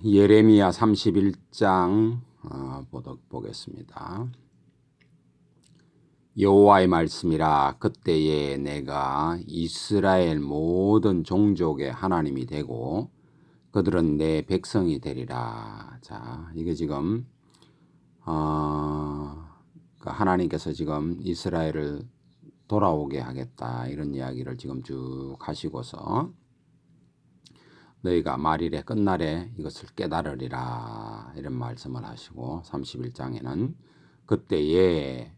예레미야 31장 보겠습니다. 여호와의 말씀이라. 그때에 내가 이스라엘 모든 종족의 하나님이 되고 그들은 내 백성이 되리라. 자, 이게 지금 하나님께서 지금 이스라엘을 돌아오게 하겠다, 이런 이야기를 지금 쭉 하시고서 너희가 말일에 끝날에 이것을 깨달으리라, 이런 말씀을 하시고 31장에는 그때에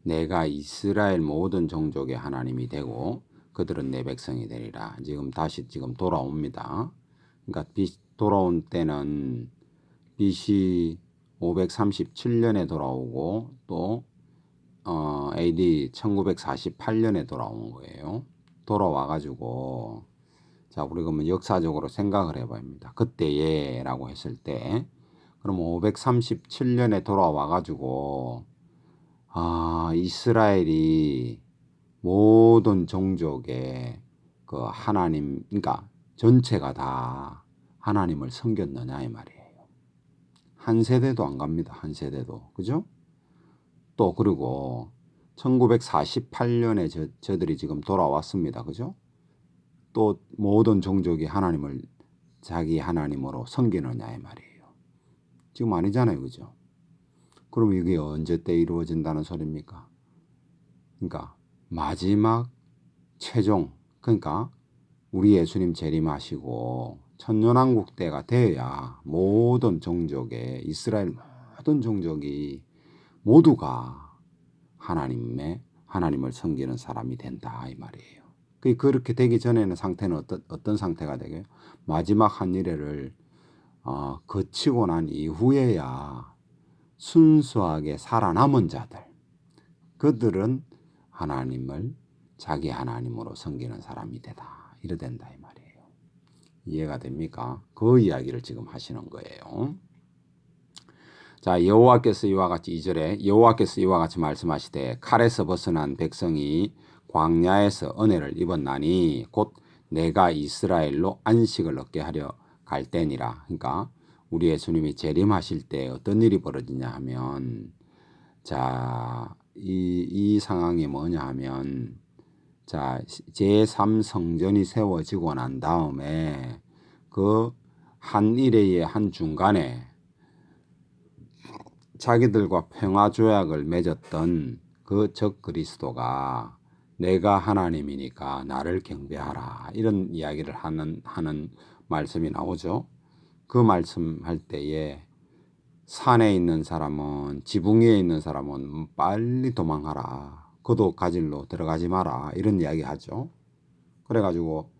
내가 이스라엘 모든 종족의 하나님이 되고 그들은 내 백성이 되리라. 지금 다시 돌아옵니다. 그러니까 돌아온 때는 BC 537년에 돌아오고 또 AD 1948년에 돌아온 거예요. 돌아와 가지고 자, 우리 그러면 역사적으로 생각을 해봐야 합니다. 그때에 라고 했을 때, 그럼 537년에 돌아와 가지고 이스라엘이 모든 종족의 그 하나님, 그러니까 전체가 다 하나님을 섬겼느냐 이 말이에요. 한 세대도 안 갑니다. 한 세대도. 그죠? 또 그리고 1948년에 저들이 지금 돌아왔습니다. 그죠? 또 모든 종족이 하나님을 자기 하나님으로 섬기느냐 이 말이에요. 지금 아니잖아요. 그죠? 그럼 이게 언제 때 이루어진다는 소리입니까? 그러니까 마지막 최종, 그러니까 우리 예수님 재림하시고 천년왕국 때가 되어야 모든 종족의 이스라엘 모든 종족이 모두가 하나님을 섬기는 사람이 된다 이 말이에요. 그렇게 되기 전에는 상태는 어떤 상태가 되게요? 마지막 한 일회를 거치고 난 이후에야 순수하게 살아남은 자들, 그들은 하나님을 자기 하나님으로 섬기는 사람이 되다, 이래 된다 이 말이에요. 이해가 됩니까? 그 이야기를 지금 하시는 거예요. 자, 여호와께서 이와 같이 2절에 여호와께서 이와 같이 말씀하시되 칼에서 벗어난 백성이 광야에서 은혜를 입었나니 곧 내가 이스라엘로 안식을 얻게 하려 갈 때니라. 그러니까 우리 예수님이 재림하실 때 어떤 일이 벌어지냐 하면, 자, 이 상황이 뭐냐 하면, 자, 제3성전이 세워지고 난 다음에 그 한 일회의 한 중간에 자기들과 평화조약을 맺었던 그 적 그리스도가 내가 하나님이니까 나를 경배하라, 이런 이야기를 하는 말씀이 나오죠. 그 말씀할 때에 산에 있는 사람은, 지붕 위에 있는 사람은 빨리 도망하라, 그도 가질로 들어가지 마라, 이런 이야기 하죠. 그래가지고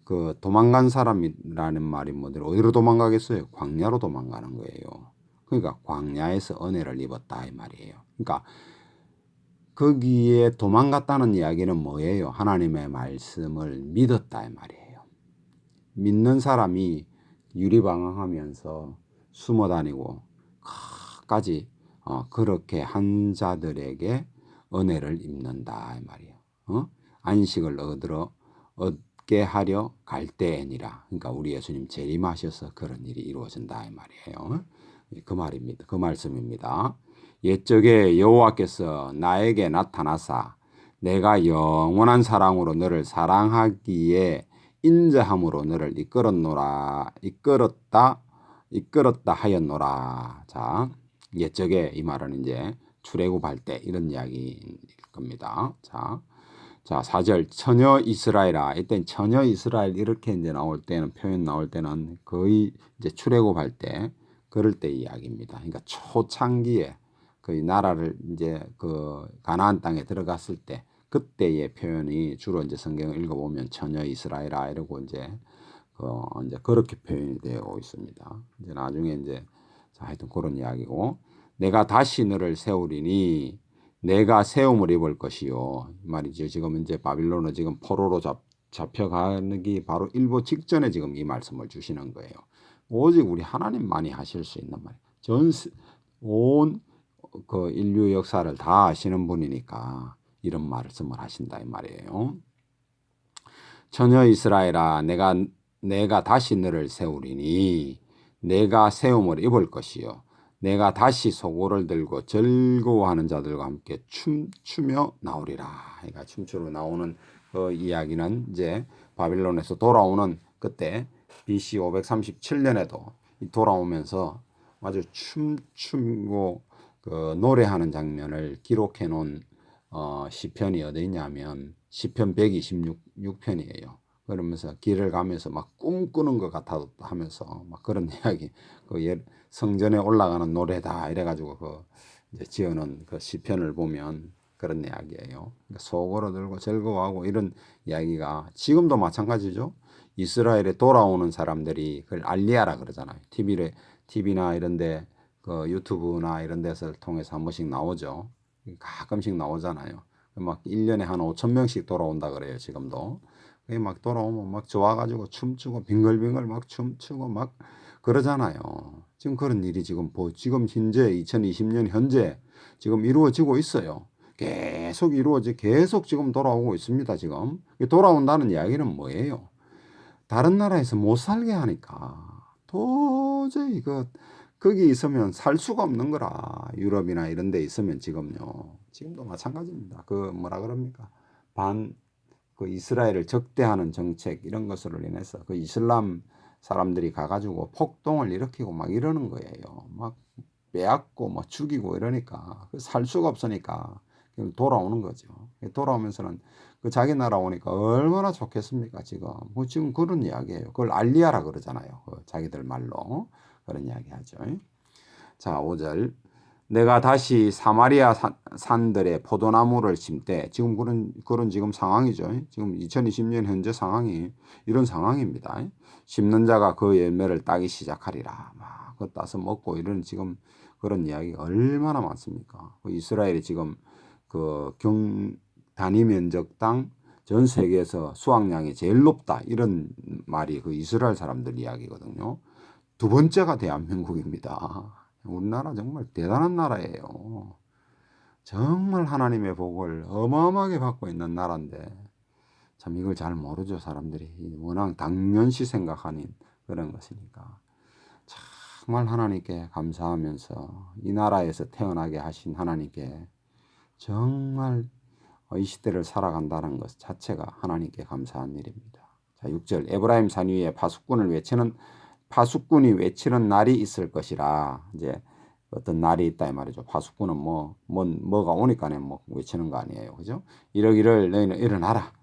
그 도망간 사람이라는 말이 뭐더라, 어디로 도망가겠어요? 광야로 도망가는 거예요. 그러니까 광야에서 은혜를 입었다 이 말이에요. 그러니까 거기에 도망갔다는 이야기는 뭐예요? 하나님의 말씀을 믿었다 이 말이에요. 믿는 사람이 유리방황하면서 숨어 다니고 까지 그렇게 한 자들에게 은혜를 입는다 이 말이에요. 안식을 얻게 하려 갈 때니라. 그러니까 우리 예수님 재림하셔서 그런 일이 이루어진다 이 말이에요. 그 말입니다. 그 말씀입니다. 옛적에 여호와께서 나에게 나타나사 내가 영원한 사랑으로 너를 사랑하기에 인자함으로 너를 이끌었다 하였노라. 자, 옛적에 이 말은 이제 출애굽할 때 이런 이야기일 겁니다. 자, 4절 처녀 이스라엘아. 이때 처녀 이스라엘 이렇게 이제 표현 나올 때는 거의 이제 출애굽할 때, 그럴 때 이야기입니다. 그러니까 초창기에 그 나라를 이제 그 가나안 땅에 들어갔을 때, 그때의 표현이 주로 이제 성경을 읽어보면 처녀 이스라엘아 이러고 이제 그렇게 표현이 되어 있습니다. 이제 나중에 이제 하여튼 그런 이야기고, 내가 다시 너를 세우리니 내가 세움을 입을 것이요 말이죠. 지금 이제 바빌론은 지금 포로로 잡혀가는 게 바로 일보 직전에 지금 이 말씀을 주시는 거예요. 오직 우리 하나님만이 하실 수 있는 말이에요. 온 그 인류 역사를 다 아시는 분이니까 이런 말씀을 하신다 이 말이에요. 처녀 이스라엘아, 내가 다시 너를 세우리니 내가 세움을 입을 것이요 내가 다시 소고를 들고 즐거워하는 자들과 함께 춤추며 나오리라. 그러니까 춤추러 나오는 그 이야기는 이제 바빌론에서 돌아오는 그때 BC 537년에도 돌아오면서 아주 춤추고 그 노래하는 장면을 기록해 놓은 시편이 어디 있냐면 시편 126편이에요. 그러면서 길을 가면서 막 꿈꾸는 것 같아 하면서 막 그런 이야기, 그 성전에 올라가는 노래다 이래가지고 그 이제 지어놓은 그 시편을 보면 그런 이야기예요. 그러니까 소고로 들고 즐거워하고 이런 이야기가 지금도 마찬가지죠. 이스라엘에 돌아오는 사람들이 그걸 알리야라 그러잖아요. TV나 이런데 그 유튜브나 이런 데서 통해서 한 번씩 나오죠. 가끔씩 나오잖아요. 막 1년에 한 5천 명씩 돌아온다 그래요. 지금도. 막 돌아오면 막 좋아가지고 춤추고 빙글빙글 막 춤추고 막 그러잖아요. 지금 그런 일이 지금 현재 2020년 현재 지금 이루어지고 있어요. 계속 지금 돌아오고 있습니다. 지금 돌아온다는 이야기는 뭐예요? 다른 나라에서 못 살게 하니까 도저히 거기 있으면 살 수가 없는 거라. 유럽이나 이런 데 있으면 지금도 마찬가지입니다. 그 뭐라 그럽니까? 그 이스라엘을 적대하는 정책 이런 것으로 인해서 그 이슬람 사람들이 가가지고 폭동을 일으키고 막 이러는 거예요. 막 빼앗고 막 죽이고 이러니까 살 수가 없으니까 돌아오는 거죠. 돌아오면서는 그 자기 나라 오니까 얼마나 좋겠습니까 지금. 뭐 지금 그런 이야기예요. 그걸 알리야라 그러잖아요. 그 자기들 말로 그런 이야기 하죠. 자 5절 내가 다시 사마리아 산들의 포도나무를 심되 지금 그런 지금 상황이죠. 지금 2020년 현재 상황이 이런 상황입니다. 심는 자가 그 열매를 따기 시작하리라. 막 그 따서 먹고 이런 지금 그런 이야기가 얼마나 많습니까? 그 이스라엘이 지금 그 단위 면적당 전 세계에서 수확량이 제일 높다 이런 말이 그 이스라엘 사람들 이야기거든요. 두 번째가 대한민국입니다. 우리나라 정말 대단한 나라예요. 정말 하나님의 복을 어마어마하게 받고 있는 나라인데 참 이걸 잘 모르죠. 사람들이 워낙 당연시 생각하는 그런 것이니까 정말 하나님께 감사하면서 이 나라에서 태어나게 하신 하나님께 정말 이 시대를 살아간다는 것 자체가 하나님께 감사한 일입니다. 자 6절 에브라임 산 위에 파수꾼이 외치는 날이 있을 것이라. 이제 어떤 날이 있다 이 말이죠. 파수꾼은 뭐가 오니까 뭐 외치는 거 아니에요. 그죠? 이러기를 너희는 일어나라.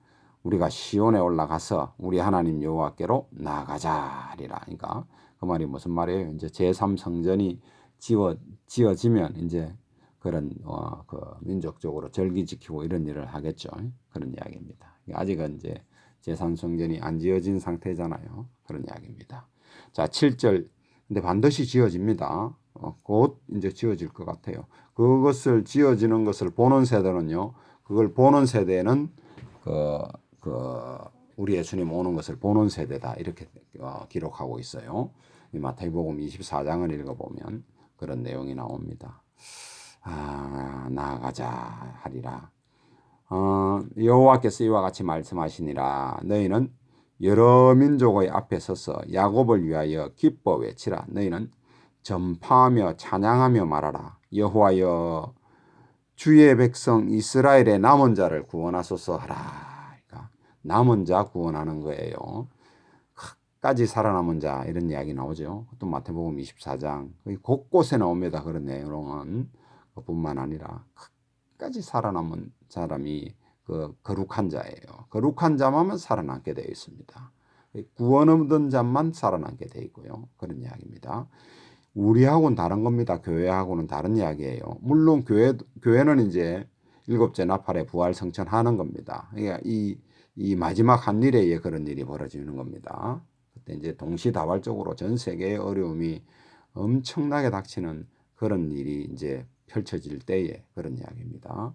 우리가 시온에 올라가서 우리 하나님 여호와께로 나아가자리라. 그러니까 그 말이 무슨 말이에요? 이제 제3성전이 지어지면 이제 그런 그 민족적으로 절기 지키고 이런 일을 하겠죠. 그런 이야기입니다. 아직은 이제 제3성전이 안 지어진 상태잖아요. 그런 이야기입니다. 자, 7절. 근데 반드시 지어집니다. 곧 이제 지어질 것 같아요. 그것을 지어지는 것을 보는 세대는요. 그걸 보는 세대는 우리 예수님 오는 것을 보는 세대다. 이렇게 기록하고 있어요. 이 마태복음 24장을 읽어보면 그런 내용이 나옵니다. 나아가자 하리라. 여호와께서 이와 같이 말씀하시니라. 너희는 여러 민족의 앞에 서서 야곱을 위하여 기뻐 외치라. 너희는 전파하며 찬양하며 말하라. 여호와여 주의 백성 이스라엘의 남은 자를 구원하소서 하라. 그러니까 남은 자 구원하는 거예요. 끝까지 살아남은 자 이런 이야기 나오죠. 또 마태복음 24장 곳곳에 나옵니다. 그런 내용은 그뿐만 아니라 끝까지 살아남은 사람이 그 거룩한 자예요. 거룩한 자만 살아남게 되어 있습니다. 구원 얻은 자만 살아남게 되어 있고요. 그런 이야기입니다. 우리하고는 다른 겁니다. 교회하고는 다른 이야기예요. 물론 교회는 이제 일곱째 나팔에 부활 성천하는 겁니다. 그러니까 이 마지막 한 일에 그런 일이 벌어지는 겁니다. 그때 이제 동시다발적으로 전 세계의 어려움이 엄청나게 닥치는 그런 일이 이제 펼쳐질 때에 그런 이야기입니다.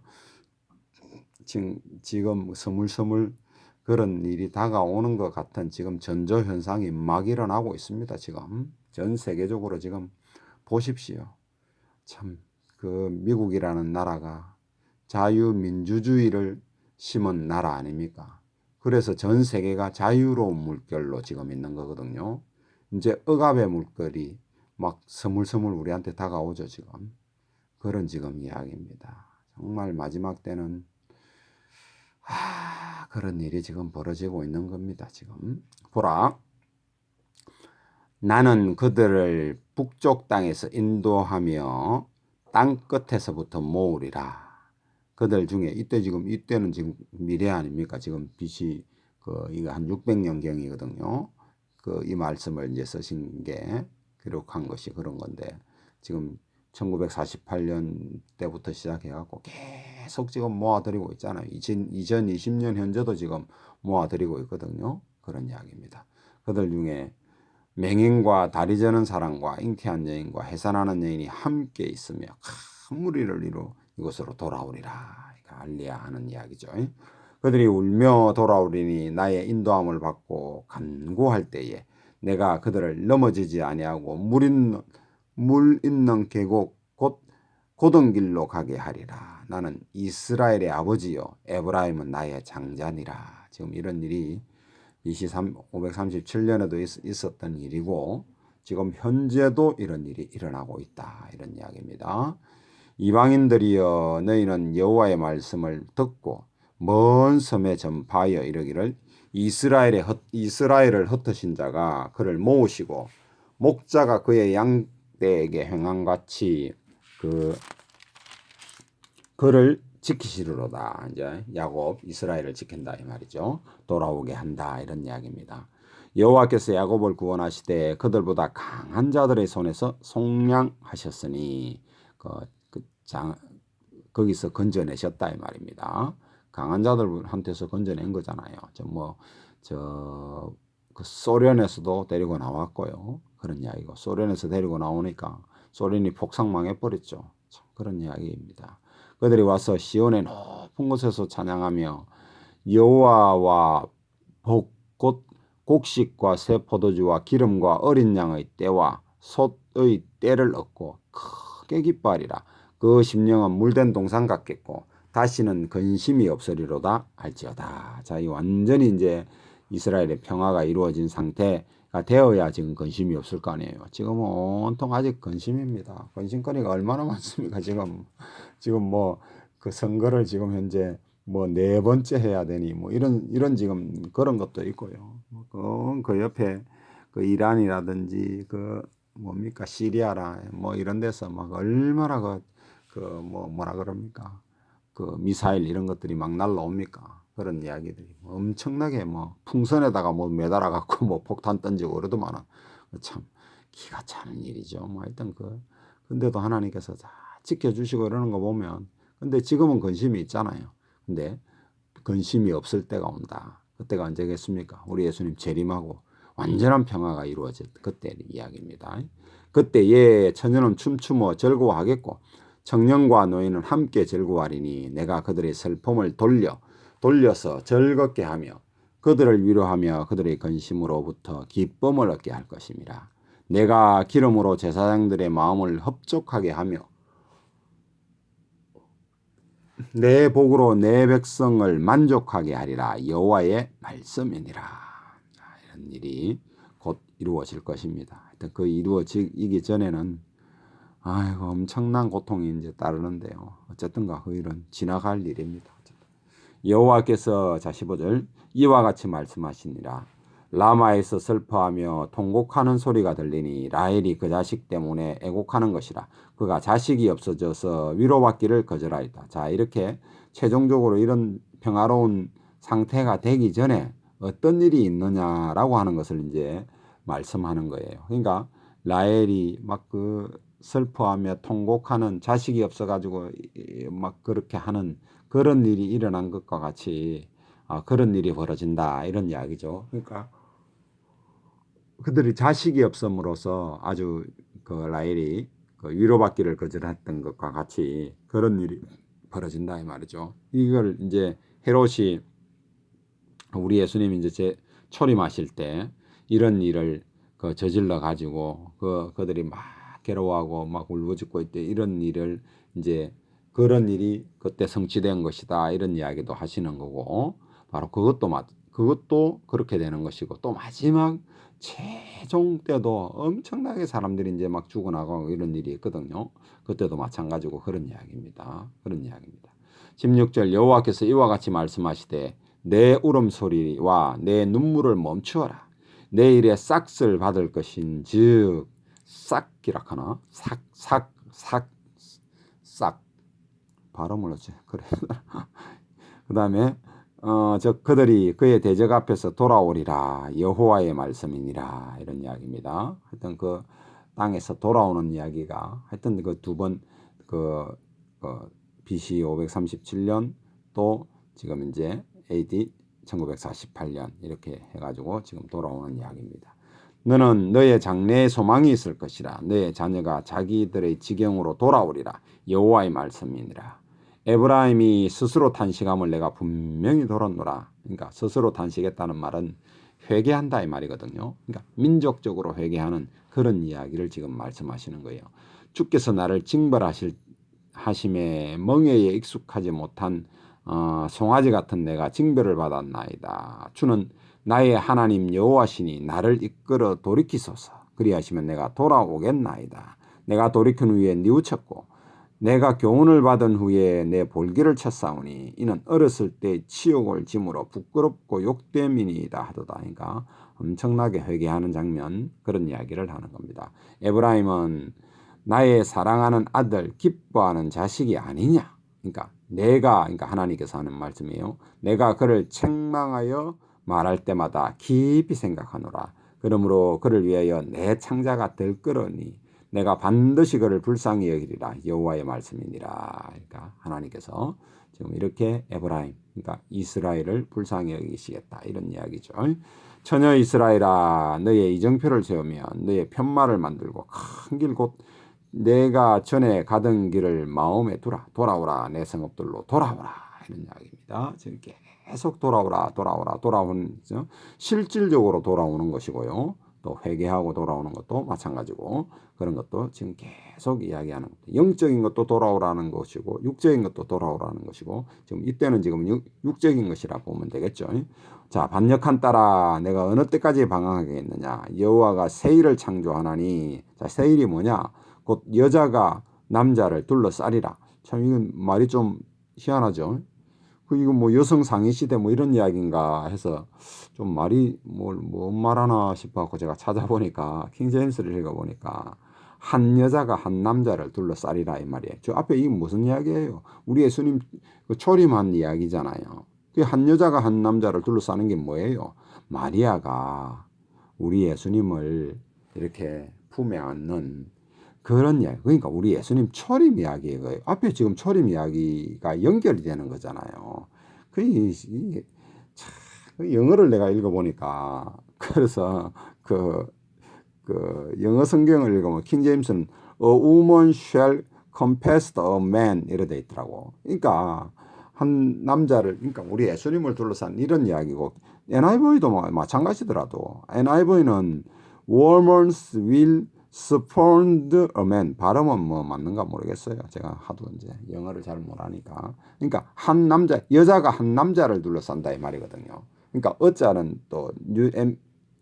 지금 스물스물 그런 일이 다가오는 것 같은 지금 전조 현상이 막 일어나고 있습니다. 지금 전 세계적으로 지금 보십시오. 참 그 미국이라는 나라가 자유민주주의를 심은 나라 아닙니까? 그래서 전 세계가 자유로운 물결로 지금 있는 거거든요. 이제 억압의 물결이 막 스물스물 우리한테 다가오죠, 지금. 그런 지금 이야기입니다. 정말 마지막 때는 그런 일이 지금 벌어지고 있는 겁니다. 지금 보라, 나는 그들을 북쪽 땅에서 인도하며 땅 끝에서부터 모으리라. 그들 중에 이때는 지금 미래 아닙니까? 지금 BC 이거 한 600년 경이거든요. 이 말씀을 이제 쓰신 게 기록한 것이 그런 건데, 지금 1948년 때부터 시작해갖고 계속 지금 모아드리고 있잖아요. 2020년 현재도 지금 모아드리고 있거든요. 그런 이야기입니다. 그들 중에 맹인과 다리 저는 사람과 잉태한 여인과 해산하는 여인이 함께 있으며 큰 무리를 이루 이곳으로 돌아오리라. 알리야 하는 이야기죠. 그들이 울며 돌아오리니 나의 인도함을 받고 간구할 때에 내가 그들을 넘어지지 아니하고 물 있는 계곡 곧 고든 길로 가게 하리라. 나는 이스라엘의 아버지요 에브라임은 나의 장자니라. 지금 이런 일이 537년에도 있었던 일이고 지금 현재도 이런 일이 일어나고 있다. 이런 이야기입니다. 이방인들이여 너희는 여호와의 말씀을 듣고 먼 섬에 전파하여 이르기를 이스라엘을 흩으신 자가 그를 모으시고 목자가 그의 양떼에게 행함같이 그를 지키시리로다. 이제 야곱 이스라엘을 지킨다 이 말이죠. 돌아오게 한다 이런 이야기입니다. 여호와께서 야곱을 구원하시되 그들보다 강한 자들의 손에서 속량하셨으니 거기서 건져내셨다 이 말입니다. 강한 자들한테서 건져낸 거잖아요. 소련에서도 데리고 나왔고요. 그런 이야기고 소련에서 데리고 나오니까 소련이 폭삭망해 버렸죠. 그런 이야기입니다. 그들이 와서 시온의 높은 곳에서 찬양하며 여호와와 곧 곡식과 새 포도주와 기름과 어린 양의 때와 솥의 때를 얻고 크게 기뻐하리라. 그 심령은 물된 동산 같겠고 다시는 근심이 없으리로다 할지어다. 자, 이 완전히 이제 이스라엘의 평화가 이루어진 상태가 되어야 지금 근심이 없을 거 아니에요. 지금 온통 아직 근심입니다. 근심거리가 얼마나 많습니까? 지금 그 선거를 지금 현재 네 번째 해야 되니 이런 지금 그런 것도 있고요. 그 옆에 그 이란이라든지 뭡니까 시리아라 이런 데서 막 얼마나 뭐라 그럽니까 미사일 이런 것들이 막 날라옵니까? 그런 이야기들이 엄청나게 풍선에다가 매달아 갖고 폭탄 던지고 그러더만은 참 기가 차는 일이죠. 하여튼 근데도 하나님께서 다 지켜주시고 이러는 거 보면 근데 지금은 근심이 있잖아요. 근데 근심이 없을 때가 온다. 그때가 언제겠습니까? 우리 예수님 재림하고 완전한 평화가 이루어질 그때 이야기입니다. 그때에 처녀는 춤추며 즐거워하겠고 청년과 노인은 함께 즐거워하리니 내가 그들의 슬픔을 돌려서 즐겁게 하며 그들을 위로하며 그들의 근심으로부터 기쁨을 얻게 할 것임이라. 내가 기름으로 제사장들의 마음을 흡족하게 하며 내 복으로 내 백성을 만족하게 하리라. 여호와의 말씀이니라. 이런 일이 곧 이루어질 것입니다. 하여튼 이루어지기 전에는 엄청난 고통이 이제 따르는데요. 어쨌든가 그 일은 지나갈 일입니다. 여호와께서 15절 이와 같이 말씀하시니라. 라마에서 슬퍼하며 통곡하는 소리가 들리니 라헬이 그 자식 때문에 애곡하는 것이라. 그가 자식이 없어져서 위로받기를 거절하였다. 자, 이렇게 최종적으로 이런 평화로운 상태가 되기 전에 어떤 일이 있느냐라고 하는 것을 이제 말씀하는 거예요. 그러니까 라헬이 슬퍼하며 통곡하는 자식이 없어가지고 그렇게 하는 그런 일이 일어난 것과 같이 그런 일이 벌어진다 이런 이야기죠. 그러니까 그들이 자식이 없음으로써 아주 라헬이 위로받기를 거절했던 것과 같이 그런 일이 벌어진다 이 말이죠. 이걸 이제 헤롯이 우리 예수님이 이제 초림하실 때 이런 일을 저질러 가지고 그들이 막 괴로워하고 막 울부짖고 있대 이런 일을 이제 그런 일이 그때 성취된 것이다 이런 이야기도 하시는 거고 바로 그것도 그렇게 되는 것이고 또 마지막 최종 때도 엄청나게 사람들이 이제 막 죽어나가고 이런 일이 있거든요. 그때도 마찬가지고 그런 이야기입니다. 그런 이야기입니다. 16절 여호와께서 이와 같이 말씀하시되 내 울음소리와 내 눈물을 멈추어라. 내 일에 싹을 받을 것인즉 싹이라 하나 싹 발음을 어째 그래. 그 다음에 그들이 그의 대적 앞에서 돌아오리라 여호와의 말씀이니라 이런 이야기입니다. 하여튼 그 땅에서 돌아오는 이야기가 하여튼 그 두 번 BC 537년 또 지금 이제 AD 1948년 이렇게 해가지고 지금 돌아오는 이야기입니다. 너는 너의 장래에 소망이 있을 것이라 너의 자녀가 자기들의 지경으로 돌아오리라 여호와의 말씀이니라. 에브라임이 스스로 탄식함을 내가 분명히 들었노라. 그러니까 스스로 탄식했다는 말은 회개한다 이 말이거든요. 그러니까 민족적으로 회개하는 그런 이야기를 지금 말씀하시는 거예요. 주께서 나를 징벌하심에 멍에에 익숙하지 못한 송아지 같은 내가 징벌을 받았나이다. 주는 나의 하나님 여호와시니 나를 이끌어 돌이키소서. 그리하시면 내가 돌아오겠나이다. 내가 돌이킨 후에 뉘우쳤고 내가 교훈을 받은 후에 내 볼기를 쳤사오니 이는 어렸을 때 치욕을 짐으로 부끄럽고 욕됨이니이다 하도다. 그러니까 엄청나게 회개하는 장면 그런 이야기를 하는 겁니다. 에브라임은 나의 사랑하는 아들 기뻐하는 자식이 아니냐. 그러니까 하나님께서 하는 말씀이에요. 내가 그를 책망하여 말할 때마다 깊이 생각하노라. 그러므로 그를 위하여 내 창자가 들끓으니 내가 반드시 그를 불쌍히 여기리라 여호와의 말씀이니라. 그러니까 하나님께서 지금 이렇게 에브라임 그러니까 이스라엘을 불쌍히 여기시겠다 이런 이야기죠. 처녀 이스라엘아 너의 이정표를 세우며 너의 편말을 만들고 큰 길 곧 내가 전에 가던 길을 마음에 두라. 돌아오라 내 성읍들로 돌아오라 이런 이야기입니다. 지금 계속 돌아오는 실질적으로 돌아오는 것이고요. 또 회개하고 돌아오는 것도 마찬가지고 그런 것도 지금 계속 이야기하는 것도 영적인 것도 돌아오라는 것이고 육적인 것도 돌아오라는 것이고 지금 이때는 지금 육적인 것이라 보면 되겠죠. 자 반역한 딸아 내가 어느 때까지 방황하겠느냐 여호와가 세일을 창조하나니 자 세일이 뭐냐 곧 여자가 남자를 둘러싸리라. 참 이건 말이 좀 희한하죠. 이거 뭐 여성 상위 시대 뭐 이런 이야기인가 해서 좀 말이 뭔 말하나 싶어갖고 제가 찾아보니까 킹제임스를 읽어보니까 한 여자가 한 남자를 둘러싸리라 이 말이에요. 저 앞에 이게 무슨 이야기예요? 우리 예수님 초림한 이야기잖아요. 한 여자가 한 남자를 둘러싸는 게 뭐예요? 마리아가 우리 예수님을 이렇게 품에 안는 그런 이야기. 그러니까 우리 예수님 초림 이야기예요. 앞에 지금 초림 이야기가 연결이 되는 거잖아요. 이게 참 영어를 내가 읽어보니까 그래서 그 영어 성경을 읽으면 킹 제임스는 A woman shall compass a man 이래 돼 있더라고. 그러니까 한 남자를 그러니까 우리 예수님을 둘러싼 이런 이야기고 NIV도 마찬가지더라도 NIV는 woman's will spurned a man 발음은 뭐 맞는가 모르겠어요. 제가 하도 이제 영어를 잘 못하니까. 그러니까 한 남자 여자가 한 남자를 둘러싼다 이 말이거든요. 그러니까 어자는 또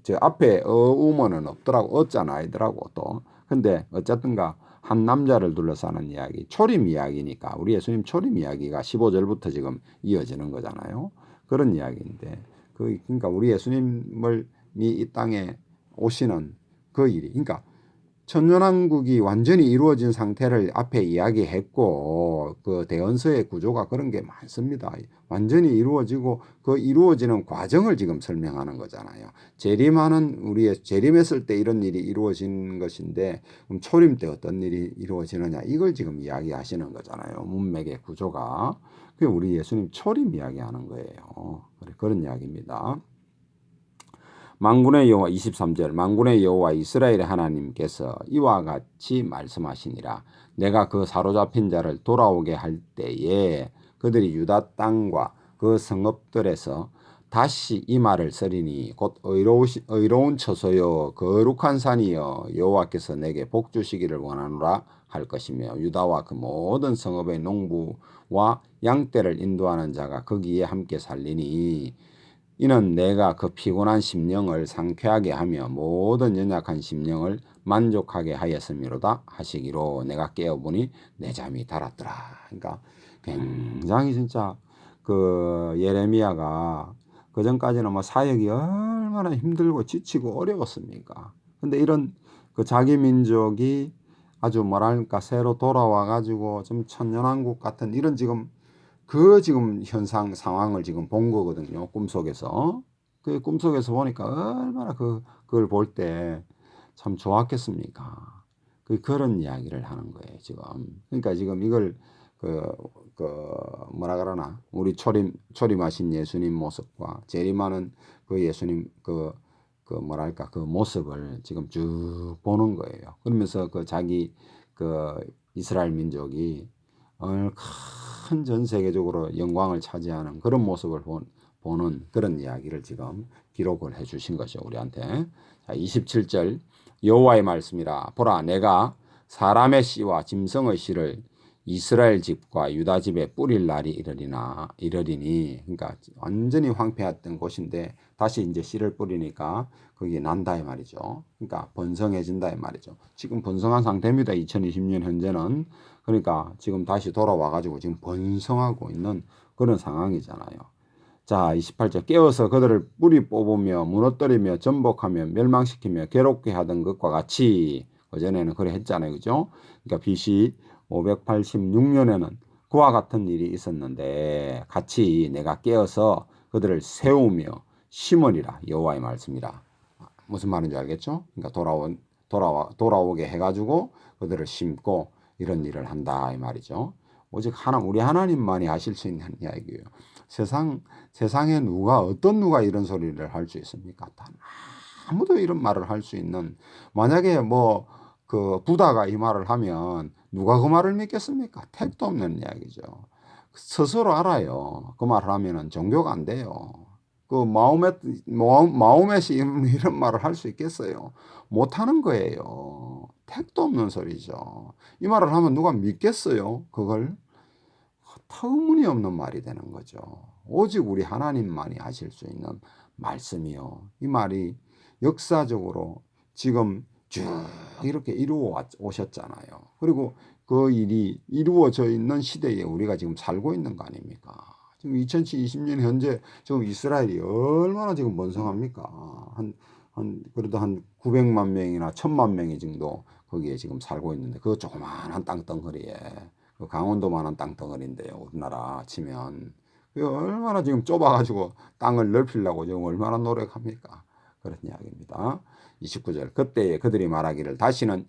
저 앞에 woman은 없더라고. 어자는 아니더라고 또. 근데 어쨌든가 한 남자를 둘러싸는 이야기 초림 이야기니까 우리 예수님 초림 이야기가 15절부터 지금 이어지는 거잖아요. 그런 이야기인데 그러니까 우리 예수님을 이 땅에 오시는 그 일이 그러니까 천년왕국이 완전히 이루어진 상태를 앞에 이야기했고 그 대언서의 구조가 그런 게 많습니다. 완전히 이루어지고 그 이루어지는 과정을 지금 설명하는 거잖아요. 재림했을 때 이런 일이 이루어진 것인데 그럼 초림 때 어떤 일이 이루어지느냐 이걸 지금 이야기하시는 거잖아요. 문맥의 구조가. 그게 우리 예수님 초림 이야기하는 거예요. 그런 이야기입니다. 만군의 여호와 23절 만군의 여호와 이스라엘의 하나님께서 이와 같이 말씀하시니라. 내가 그 사로잡힌 자를 돌아오게 할 때에 그들이 유다 땅과 그 성읍들에서 다시 이 말을 쓰리니 곧 의로운 처소여 거룩한 산이여 여호와께서 내게 복 주시기를 원하노라 할 것이며 유다와 그 모든 성읍의 농부와 양떼를 인도하는 자가 거기에 함께 살리니 이는 내가 그 피곤한 심령을 상쾌하게 하며 모든 연약한 심령을 만족하게 하였음이로다 하시기로 내가 깨어보니 내 잠이 달았더라. 그러니까 굉장히 진짜 그 예레미야가 그 전까지는 뭐 사역이 얼마나 힘들고 지치고 어려웠습니까? 근데 이런 그 자기 민족이 아주 뭐랄까 새로 돌아와 가지고 좀 천년왕국 같은 이런 지금 그 지금 현상 상황을 지금 본 거거든요. 꿈속에서. 그 꿈속에서 보니까 얼마나 그걸 볼 때 참 좋았겠습니까? 그런 이야기를 하는 거예요, 지금. 그러니까 지금 이걸 그, 그 뭐라 그러나 우리 초림하신 예수님 모습과 재림하는 그 예수님 그 뭐랄까 그 모습을 지금 쭉 보는 거예요. 그러면서 그 자기 그 이스라엘 민족이 오늘 큰 전 세계적으로 영광을 차지하는 그런 모습을 보는 그런 이야기를 지금 기록을 해 주신 것이죠, 우리한테. 자, 27절 여호와의 말씀이라 보라 내가 사람의 씨와 짐승의 씨를 이스라엘 집과 유다 집에 뿌릴 날이 이르리니 그러니까 완전히 황폐했던 곳인데 다시 이제 씨를 뿌리니까 그게 난다 이 말이죠. 그러니까 번성해진다 이 말이죠. 지금 번성한 상태입니다. 2020년 현재는. 그러니까 지금 다시 돌아와 가지고 지금 번성하고 있는 그런 상황이잖아요. 자, 28절 깨어서 그들을 뿌리 뽑으며 무너뜨리며 전복하며 멸망시키며 괴롭게 하던 것과 같이 그전에는 그래 했잖아요. 그죠? 그러니까 BC 586년에는 그와 같은 일이 있었는데 같이 내가 깨어서 그들을 세우며 심으리라 여호와의 말씀이라. 무슨 말인지 알겠죠? 그러니까 돌아오게 해가지고 그들을 심고 이런 일을 한다 이 말이죠. 오직 우리 하나님만이 하실 수 있는 이야기예요. 세상에 어떤 누가 이런 소리를 할 수 있습니까? 단 아무도 이런 말을 할 수 있는 만약에 뭐 그 부다가 이 말을 하면 누가 그 말을 믿겠습니까? 택도 없는 이야기죠. 스스로 알아요. 그 말을 하면은 종교가 안 돼요. 그 마호멧이 이런 말을 할 수 있겠어요? 못 하는 거예요. 택도 없는 소리죠. 이 말을 하면 누가 믿겠어요? 그걸? 터무니없는 말이 되는 거죠. 오직 우리 하나님만이 하실 수 있는 말씀이요. 이 말이 역사적으로 지금 쭉 이렇게 이루어 오셨잖아요. 그리고 그 일이 이루어져 있는 시대에 우리가 지금 살고 있는 거 아닙니까? 지금 2020년 현재 지금 이스라엘이 얼마나 지금 번성합니까? 그래도 한 900만 명이나 1000만 명이 정도 거기에 지금 살고 있는데 그 조그마한 땅덩어리에 그 강원도만한 땅덩어리인데요. 우리나라 치면 그 얼마나 지금 좁아가지고 땅을 넓히려고 지금 얼마나 노력합니까? 그런 이야기입니다. 29절 그때에 그들이 말하기를 다시는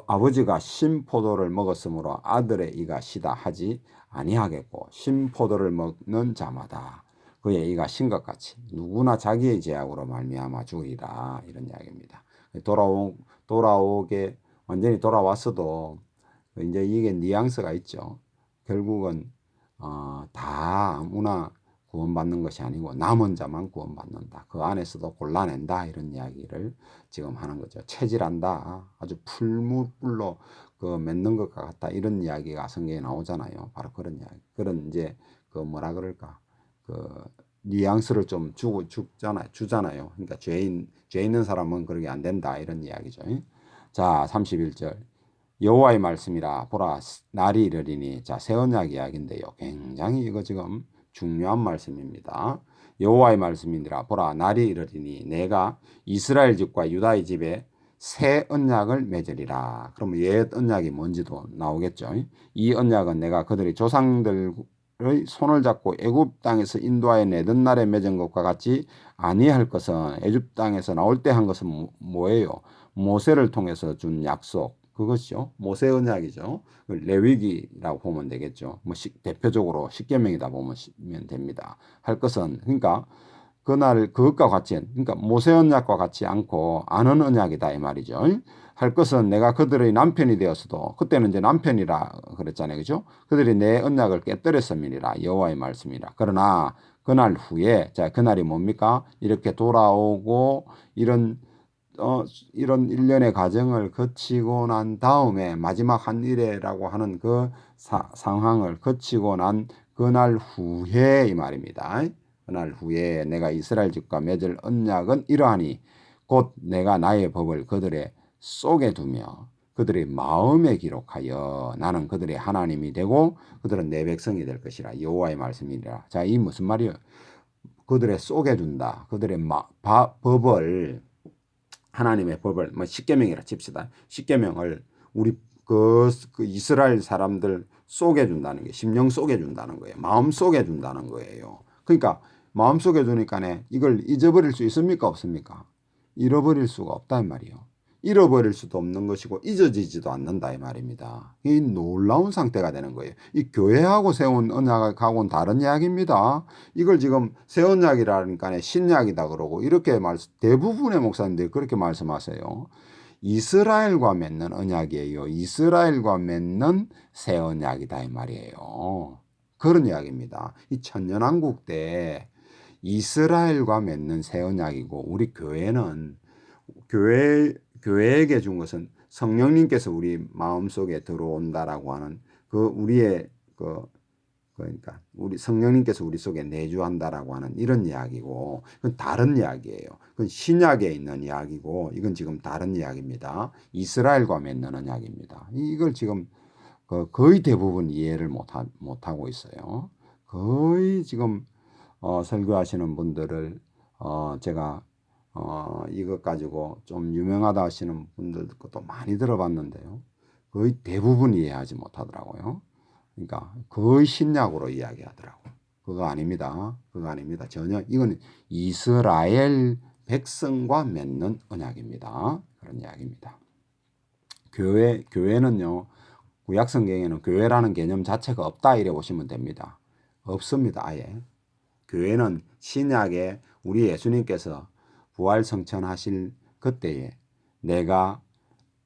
아버지가 신 포도를 먹었으므로 아들의 이가 시다 하지 아니하겠고 신 포도를 먹는 자마다 그의 이가 신 것 같이 누구나 자기의 죄악으로 말미암아 죽으리라 이런 이야기입니다. 돌아오게 완전히 돌아왔어도 이제 이게 뉘앙스가 있죠. 결국은 다 아무나 구원받는 것이 아니고 남은 자만 구원받는다. 그 안에서도 골라낸다. 이런 이야기를 지금 하는 거죠. 체질한다. 아주 풀무불로 그 맺는 것과 같다. 이런 이야기가 성경에 나오잖아요. 바로 그런 이야기. 그런 이제 그 뭐라 그럴까. 그 뉘앙스를 좀 주잖아요. 그러니까 죄 있는 사람은 그러게 안 된다. 이런 이야기죠. 자, 31절. 여호와의 말씀이라 보라 날이 이르리니 자 새 언약 이야기인데요. 굉장히 이거 지금 중요한 말씀입니다. 여호와의 말씀이니라 보라 날이 이르리니 내가 이스라엘 집과 유다의 집에 새 언약을 맺으리라. 그러면 옛 언약이 뭔지도 나오겠죠. 이 언약은 내가 그들의 조상들의 손을 잡고 애굽 땅에서 인도하여 내던 날에 맺은 것과 같이 아니할 것은 애굽 땅에서 나올 때 한 것은 뭐예요? 모세를 통해서 준 약속. 그것이요. 모세 언약이죠. 레위기라고 보면 되겠죠. 뭐 대표적으로 십계명이다 보면 됩니다. 할 것은 그러니까 그날 그것과 같이 그러니까 모세 언약과 같지 않고 아는 언약이다 이 말이죠. 할 것은 내가 그들의 남편이 되었어도 그때는 이제 남편이라 그랬잖아요. 그죠? 그들이 내 언약을 깨뜨렸음이니라 여호와의 말씀이라. 그러나 그날 후에 자 그날이 뭡니까? 이렇게 돌아오고 이런 일련의 과정을 거치고 난 다음에 마지막 한 일회라고 하는 그 상황을 거치고 난 그날 후에 이 말입니다. 그날 후에 내가 이스라엘 집과 맺을 언약은 이러하니 곧 내가 나의 법을 그들의 속에 두며 그들의 마음에 기록하여 나는 그들의 하나님이 되고 그들은 내 백성이 될 것이라. 여호와의 말씀이라. 자, 이 무슨 말이요? 그들의 속에 둔다. 그들의 법을, 하나님의 법을, 뭐 십계명이라 칩시다. 십계명을 우리 그 이스라엘 사람들 속에 둔다는 게, 심령 속에 둔다는 거예요. 마음 속에 둔다는 거예요. 그러니까 마음 속에 두니까 이걸 잊어버릴 수 있습니까? 없습니까? 잃어버릴 수가 없다 이 말이요. 잃어버릴 수도 없는 것이고 잊어지지도 않는다 이 말입니다. 이 놀라운 상태가 되는 거예요. 이 교회하고 세운 언약하고는 다른 이야기입니다. 이걸 지금 새 언약이라니까 신약이다 그러고 이렇게 대부분의 목사님들이 그렇게 말씀하세요. 이스라엘과 맺는 언약이에요. 이스라엘과 맺는 새 언약이다 이 말이에요. 그런 이야기입니다. 이 천년왕국 때 이스라엘과 맺는 새 언약이고 우리 교회는 교회에게 준 것은 성령님께서 우리 마음속에 들어온다라고 하는 그 우리의 그러니까 우리 성령님께서 우리 속에 내주한다라고 하는 이런 이야기고 그건 다른 이야기예요. 그건 신약에 있는 이야기고 이건 지금 다른 이야기입니다. 이스라엘과 맺는 언약입니다. 이걸 지금 거의 대부분 이해를 못하고 있어요. 거의 지금 설교하시는 분들을 제가 이것 가지고 좀 유명하다 하시는 분들도 또 많이 들어봤는데요. 거의 대부분 이해하지 못하더라고요. 그러니까 거의 신약으로 이야기하더라고요. 그거 아닙니다. 그거 아닙니다. 전혀 이건 이스라엘 백성과 맺는 언약입니다. 그런 이야기입니다. 교회는요. 구약 성경에는 교회라는 개념 자체가 없다 이래 보시면 됩니다. 없습니다. 아예. 교회는 신약에 우리 예수님께서 부활 성천하실 그때에 내가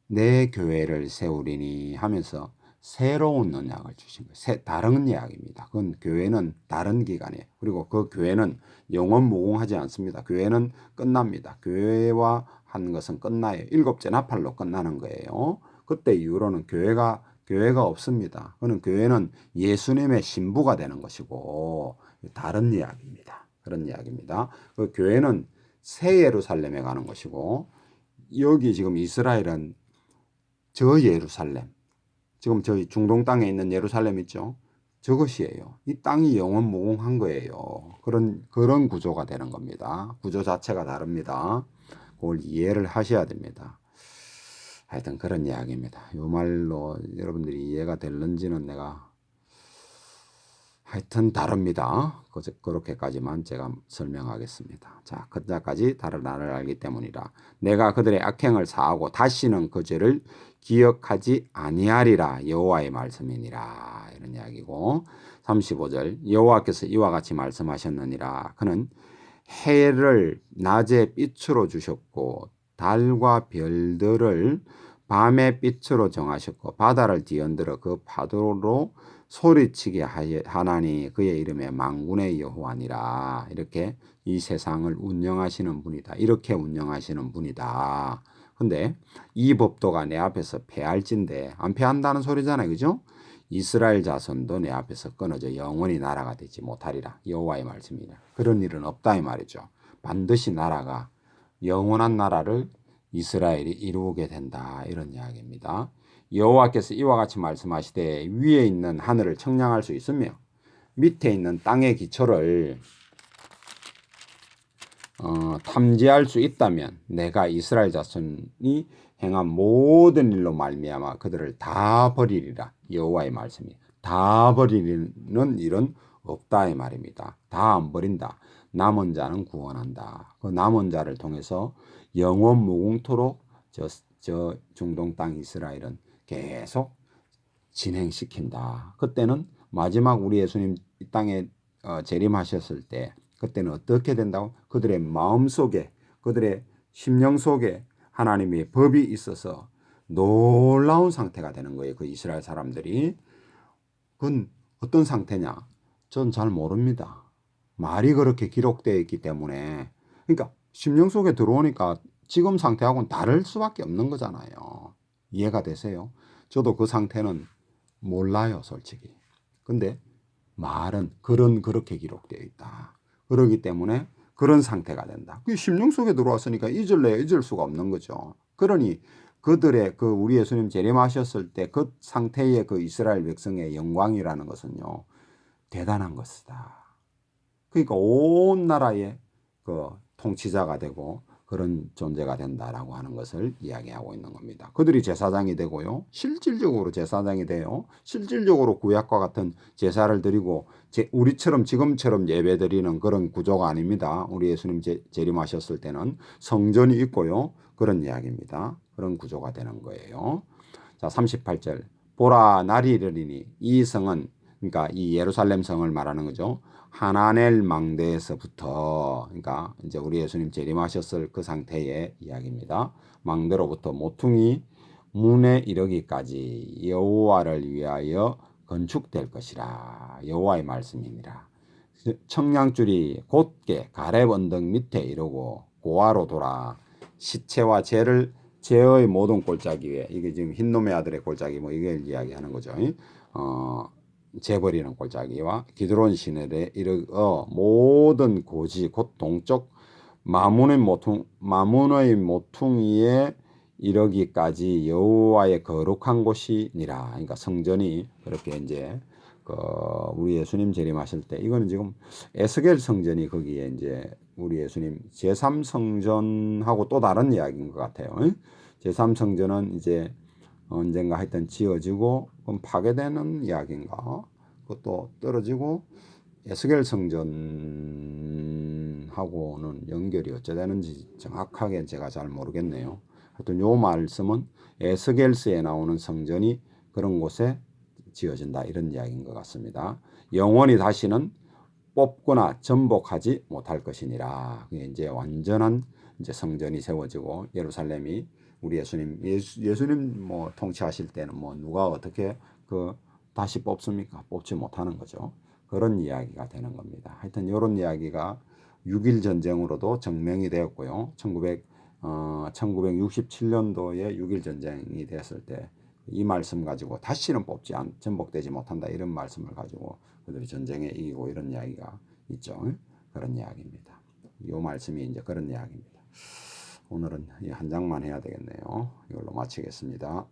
내 교회를 세우리니 하면서 새로운 언약을 주신 거예요. 다른 이야기입니다. 그건 교회는 다른 기간이에요. 그리고 그 교회는 영원 무궁하지 않습니다. 교회는 끝납니다. 교회와 한 것은 끝나요. 7째 나팔로 끝나는 거예요. 그때 이후로는 교회가 없습니다. 그는 교회는 예수님의 신부가 되는 것이고 다른 이야기입니다. 그런 이야기입니다. 그 교회는 새 예루살렘에 가는 것이고 여기 지금 이스라엘은 저 예루살렘, 지금 저희 중동 땅에 있는 예루살렘 있죠? 저것이에요. 이 땅이 영원 무궁한 거예요. 그런 구조가 되는 겁니다. 구조 자체가 다릅니다. 그걸 이해를 하셔야 됩니다. 하여튼 그런 이야기입니다. 이 말로 여러분들이 이해가 될는지는 내가 하여튼 다릅니다. 그렇게까지만 제가 설명하겠습니다. 자, 그자까지 다른 나를 알기 때문이라. 내가 그들의 악행을 사하고 다시는 그 죄를 기억하지 아니하리라. 여호와의 말씀이니라. 이런 이야기고 35절 여호와께서 이와 같이 말씀하셨느니라. 그는 해를 낮에 빛으로 주셨고 달과 별들을 밤의 빛으로 정하셨고 바다를 뒤흔들어 그 파도로 소리치게 하나니 그의 이름에 만군의 여호와니라. 이렇게 이 세상을 운영하시는 분이다. 이렇게 운영하시는 분이다. 근데 이 법도가 내 앞에서 패할진대. 안 패한다는 소리잖아요. 그죠? 이스라엘 자손도 내 앞에서 끊어져 영원히 나라가 되지 못하리라. 여호와의 말씀이라. 그런 일은 없다 이 말이죠. 반드시 나라가 영원한 나라를 이스라엘이 이루게 된다. 이런 이야기입니다. 여호와께서 이와 같이 말씀하시되 위에 있는 하늘을 청량할 수 있으며 밑에 있는 땅의 기초를 탐지할 수 있다면 내가 이스라엘 자손이 행한 모든 일로 말미암아 그들을 다 버리리라. 여호와의 말씀이 다 버리는 일은 없다 이 말입니다. 다 안 버린다. 남은 자는 구원한다. 그 남은 자를 통해서 영원 무궁토록 저 중동 땅 이스라엘은 계속 진행시킨다. 그때는 마지막 우리 예수님 이 땅에 재림하셨을 때 그때는 어떻게 된다고? 그들의 마음속에 그들의 심령 속에 하나님의 법이 있어서 놀라운 상태가 되는 거예요. 그 이스라엘 사람들이. 그건 어떤 상태냐? 전 잘 모릅니다. 말이 그렇게 기록되어 있기 때문에 그러니까 심령 속에 들어오니까 지금 상태하고는 다를 수밖에 없는 거잖아요. 이해가 되세요? 저도 그 상태는 몰라요, 솔직히. 근데 말은 그렇게 기록되어 있다. 그러기 때문에 그런 상태가 된다. 그 심령 속에 들어왔으니까 잊을래야 잊을 수가 없는 거죠. 그러니 그들의 그 우리 예수님 재림하셨을 때 그 상태의 그 이스라엘 백성의 영광이라는 것은요, 대단한 것이다. 그러니까 온 나라의 그 통치자가 되고 그런 존재가 된다라고 하는 것을 이야기하고 있는 겁니다. 그들이 제사장이 되고요. 실질적으로 제사장이 돼요. 실질적으로 구약과 같은 제사를 드리고 우리처럼 지금처럼 예배 드리는 그런 구조가 아닙니다. 우리 예수님 재림하셨을 때는 성전이 있고요. 그런 이야기입니다. 그런 구조가 되는 거예요. 자, 38절. 보라, 날이 이르리니 이 성은, 그러니까 이 예루살렘 성을 말하는 거죠. 하나넬 망대에서부터, 그러니까 이제 우리 예수님 재림하셨을 그 상태의 이야기입니다. 망대로부터 모퉁이 문에 이르기까지 여호와를 위하여 건축될 것이라. 여호와의 말씀이니라. 청량줄이 곧게 가렙 언덕 밑에 이르고 고아로 돌아 시체와 죄의 모든 골짜기 위에, 이게 지금 흰놈의 아들의 골짜기 뭐 이걸 이야기하는 거죠. 재버리는 골짜기와 기드론 시내에 이르어 모든 고지 곧 동쪽 마문의 모퉁이에 이르기까지 여호와의 거룩한 곳이니라. 그러니까 성전이 그렇게 이제 그 우리 예수님 재림하실 때, 이거는 지금 에스겔 성전이 거기에 이제 우리 예수님 제3성전하고 또 다른 이야기인 것 같아요. 제3성전은 이제 언젠가 하여튼 지어지고 그럼 파괴되는 이야기인가? 그것도 떨어지고 에스겔 성전하고는 연결이 어째 되는지 정확하게 제가 잘 모르겠네요. 하여튼 요 말씀은 에스겔서에 나오는 성전이 그런 곳에 지어진다, 이런 이야기인 것 같습니다. 영원히 다시는 뽑거나 전복하지 못할 것이니라. 이제 완전한 이제 성전이 세워지고 예루살렘이 우리 예수님 뭐 통치하실 때는 뭐 누가 어떻게 그 다시 뽑습니까? 뽑지 못하는 거죠. 그런 이야기가 되는 겁니다. 하여튼 이런 이야기가 6.1 전쟁으로도 증명이 되었고요. 1967년도에 6.1 전쟁이 됐을 때 이 말씀 가지고 다시는 전복되지 못한다, 이런 말씀을 가지고 그들이 전쟁에 이기고 이런 이야기가 있죠. 그런 이야기입니다. 이 말씀이 이제 그런 이야기입니다. 오늘은 한 장만 해야 되겠네요. 이걸로 마치겠습니다.